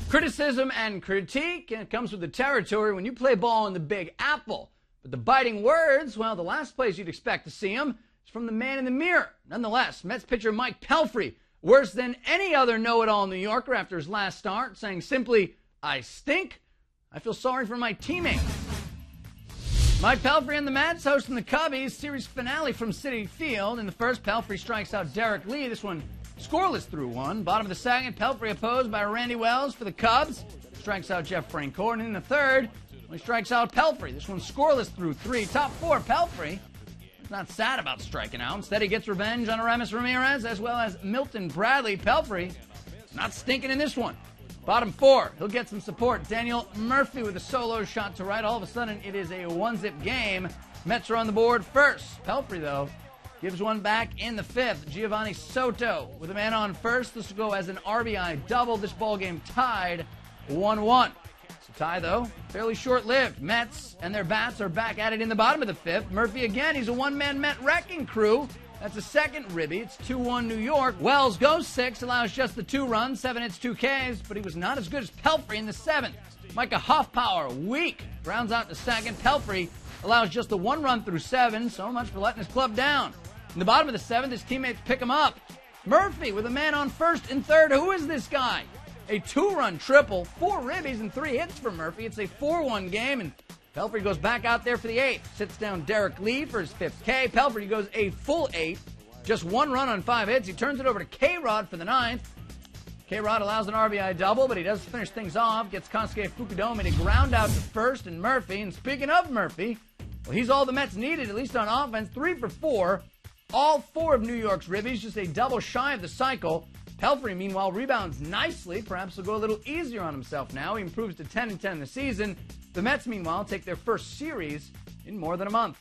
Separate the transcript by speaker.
Speaker 1: Criticism and critique, and it comes with the territory when you play ball in the Big Apple. But the biting words, well, the last place you'd expect to see them is from the man in the mirror. Nonetheless, Mets pitcher Mike Pelfrey, worse than any other know-it-all New Yorker after his last start, saying simply, "I stink. I feel sorry for my teammates." Mike Pelfrey and the Mets hosting the Cubbies series finale from Citi Field. In the first, Pelfrey strikes out Derek Lee. This one scoreless through one. Bottom of the second, Pelfrey opposed by Randy Wells for the Cubs. Strikes out Jeff Francoeur. And in the third, he strikes out Pelfrey. This one scoreless through three. Top four, Pelfrey. He's not sad about striking out. Instead, he gets revenge on Aramis Ramirez as well as Milton Bradley. Pelfrey not stinking in this one. Bottom four, he'll get some support. Daniel Murphy with a solo shot to right. All of a sudden, it is a one-zip game. Mets are on the board first. Pelfrey, though, gives one back in the fifth. Giovanni Soto with a man on first. This will go as an RBI double. This ball game tied 1-1. It's a tie, though, fairly short-lived. Mets and their bats are back at it in the bottom of the fifth. Murphy again, he's a one-man Met wrecking crew. That's a second ribby. It's 2-1 New York. Wells goes 6, allows just the 2 runs, 7 hits, 2 Ks, but he was not as good as Pelfrey in the 7th. Micah Hoffpower, weak, grounds out to second. Pelfrey allows just the 1 run through 7, so much for letting his club down. In the bottom of the 7th, his teammates pick him up. Murphy with a man on first and third. Who is this guy? A 2-run triple, 4 ribbies and 3 hits for Murphy. It's a 4-1 game, and Pelfrey goes back out there for the 8th. Sits down Derek Lee for his 5th K. Pelfrey goes a full 8. Just 1 run on 5 hits. He turns it over to K-Rod for the 9th. K-Rod allows an RBI double, but he does finish things off. Gets Kosuke Fukudome to ground out to first and Murphy. And speaking of Murphy, well, he's all the Mets needed, at least on offense. 3 for 4. All 4 of New York's ribbies, just a double shy of the cycle. Pelfrey, meanwhile, rebounds nicely. Perhaps he'll go a little easier on himself now. He improves to 10-10 in the season. The Mets, meanwhile, take their first series in more than a month.